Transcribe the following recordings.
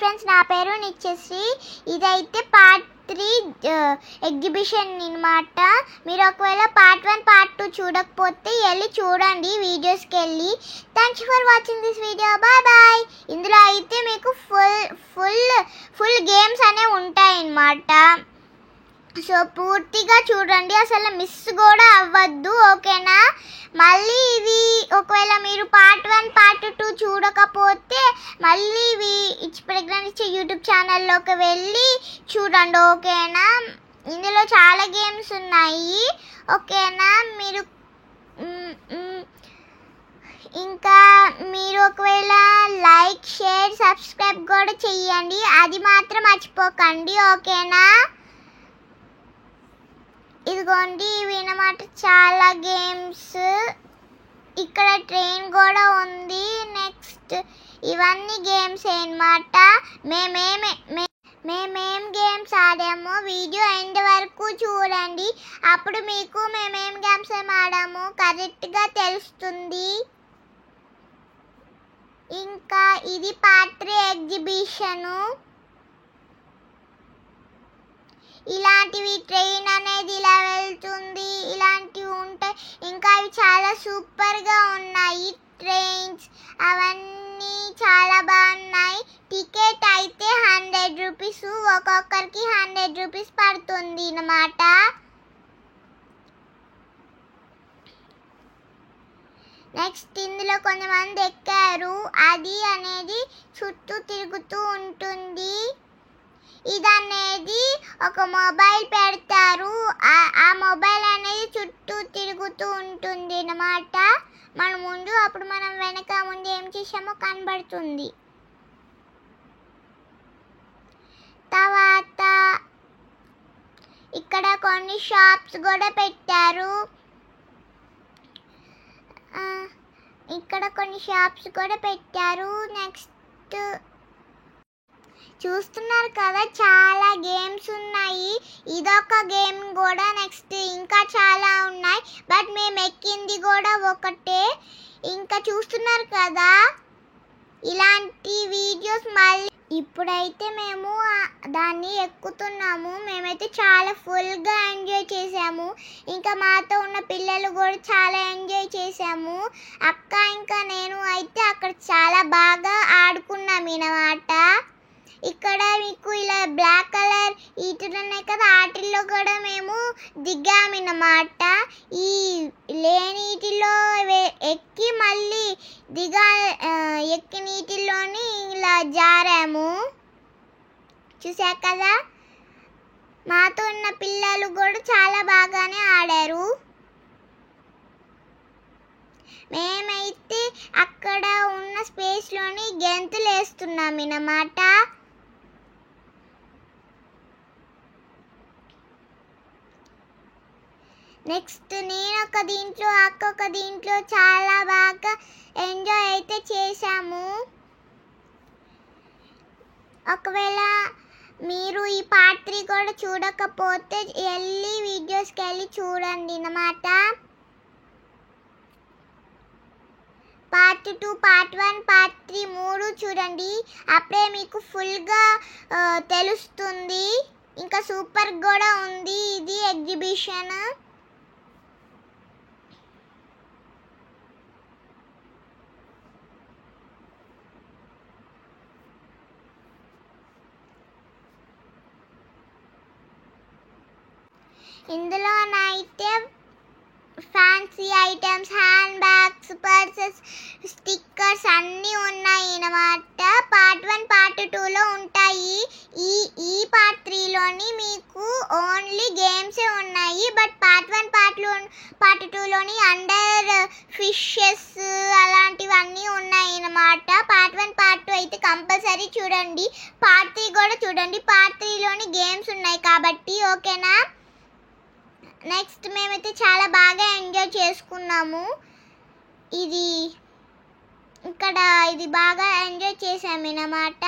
Friends, నా పేరు నిత్యశ్రీ. ఇదైతే పార్ట్ 3 ఎగ్జిబిషన్ అన్నమాట. మీరు ఒకవేళ పార్ట్ 1 పార్ట్ 2 చూడకపోతే వెళ్ళి చూడండి వీడియోస్కి వెళ్ళి. Thanks for watching this video. Bye bye. ఇందులో అయితే మీకు ఫుల్ గేమ్స్ అనేవి ఉంటాయన్నమాట. సో పూర్తిగా చూడండి, అసలు మిస్ కూడా అవ్వద్దు, ఓకేనా? మళ్ళీ ఇవి ఒకవేళ మీరు పార్ట్ 1 పార్ట్ 2 చూడకపోతే మళ్ళీ ఇవి ప్రెగ్నెన్సీ యూట్యూబ్ ఛానల్లోకి వెళ్ళి చూడండి, ఓకేనా? ఇందులో చాలా గేమ్స్ ఉన్నాయి, ఓకేనా? మీరు ఇంకా మీరు ఒకవేళ లైక్ షేర్ సబ్స్క్రైబ్ కూడా చెయ్యండి, అది మాత్రం మర్చిపోకండి, ఓకేనా? ఇదిగోండి ఇవి అన్నమాట చాలా గేమ్స్. ఇక్కడ ట్రైన్ కూడా ఉంది. నెక్స్ట్ ఇవన్నీ గేమ్స్ అన్నమాట. మేమేం గేమ్స్ ఆడామో వీడియో ఎండ్ వరకు చూడండి, అప్పుడు మీకు మేమేం గేమ్స్ ఆడామో కరెక్ట్గా తెలుస్తుంది. ఇంకా ఇది పార్ట్ 3 ఎగ్జిబిషను. ఇలాంటివి ట్రైన్ అనేది ఇలా వెళ్తుంది, ఇలాంటివి ఉంటాయి. ఇంకా అవి చాలా సూపర్గా ఉన్నాయి ట్రైన్స్, అవన్నీ చాలా బాగున్నాయి. టికెట్ అయితే 100 రూపీస్, ఒక్కొక్కరికి 100 రూపీస్ పడుతుంది అన్నమాట. నెక్స్ట్ ఇందులో కొంతమంది ఎక్కారు, అది అనేది చుట్టూ తిరుగుతూ ఉంటుంది. ఇదనేది ఒక మొబైల్ పెడతారు, ఆ మొబైల్ అనేది చుట్టూ తిరుగుతూ ఉంటుంది అన్నమాట. మన ముందు అప్పుడు మనం వెనక ముందు ఏం చేసామో కనబడుతుంది. తర్వాత ఇక్కడ కొన్ని షాప్స్ కూడా పెట్టారు. నెక్స్ట్ చూస్తున్నారు కదా, చాలా గేమ్స్ ఉన్నాయి. ఇదొక గేమ్ కూడా. నెక్స్ట్ ఇంకా చాలా ఉన్నాయి, బట్ మేము ఎక్కింది కూడా ఒకటే. ఇంకా చూస్తున్నారు కదా ఇలాంటి వీడియోస్. మళ్ళీ ఇప్పుడైతే మేము దాన్ని ఎక్కుతున్నాము. మేమైతే చాలా ఫుల్గా ఎంజాయ్ చేసాము. ఇంకా మాతో ఉన్న పిల్లలు కూడా చాలా ఎంజాయ్ చేసాము. అక్క ఇంకా నేను అయితే అక్కడ చాలా బాగా ఆడుకున్నాము అన్నమాట. ఇక్కడ మీకు ఇలా బ్లాక్ కలర్ ఈటలు ఉన్నాయి కదా, వాటిల్లో కూడా మేము దిగామన్నమాట. ఈ లేని ఈటిలో ఎక్కి మళ్ళీ ఎక్కి నీటిలోని ఇలా జారాము. చూసా కదా, మాతో ఉన్న పిల్లలు కూడా చాలా బాగానే ఆడారు. మేమైతే అక్కడ ఉన్న స్పేస్లోని గెంతులు వేస్తున్నాం అన్నమాట. నెక్స్ట్ నేను ఒక దీంట్లో అక్క ఒక దీంట్లో చాలా బాగా ఎంజాయ్ అయితే చేశాము. ఒకవేళ మీరు ఈ పార్ట్ 3 కూడా చూడకపోతే వెళ్ళి వీడియోస్కి వెళ్ళి చూడండి అన్నమాట. పార్ట్ 2 పార్ట్ 1 పార్ట్ 3 3 చూడండి, అప్పుడే మీకు ఫుల్గా తెలుస్తుంది. ఇంకా సూపర్ కూడా ఉంది ఇది ఎగ్జిబిషన్. ఇందులోనైతే fancy items, hand bags, purses, stickers అన్నీ ఉన్నాయి అన్నమాట. పార్ట్ 1 పార్ట్ 2లో ఉంటాయి. ఈ పార్ట్ 3లోని మీకు ఓన్లీ గేమ్సే ఉన్నాయి. బట్ పార్ట్ 1 పార్ట్ 2లోని అండర్ ఫిషెస్ అలాంటివన్నీ ఉన్నాయి అన్నమాట. పార్ట్ 1 పార్ట్ 2 అయితే కంపల్సరీ చూడండి. పార్ట్ 3 కూడా చూడండి. పార్ట్ 3లోని గేమ్స్ ఉన్నాయి కాబట్టి, ఓకేనా? నెక్స్ట్ మేమైతే చాలా బాగా ఎంజాయ్ చేసుకున్నాము. ఇది బాగా ఎంజాయ్ చేసాము అన్నమాట.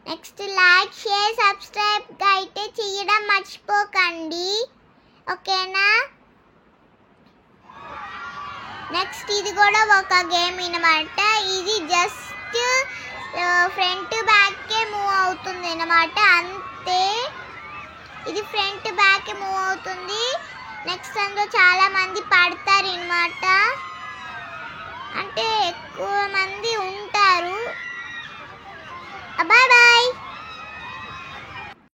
నెక్స్ట్ లైక్ షేర్ సబ్స్క్రైబ్ అయితే చేయడం మర్చిపోకండి, ఓకేనా? నెక్స్ట్ ఇది కూడా ఒక గేమ్ అన్నమాట. ఇది జస్ట్ ఫ్రంట్ బ్యాక్కే మూవ్ అవుతుంది అన్నమాట. అంతే, ఇది ఫ్రంట్ బ్యాక్ మూవ్ అవుతుంది. నెక్స్ట్ అందులో చాలా మంది పడతారు అన్నమాట, అంటే ఎక్కువ మంది ఉంటారు. Bye bye.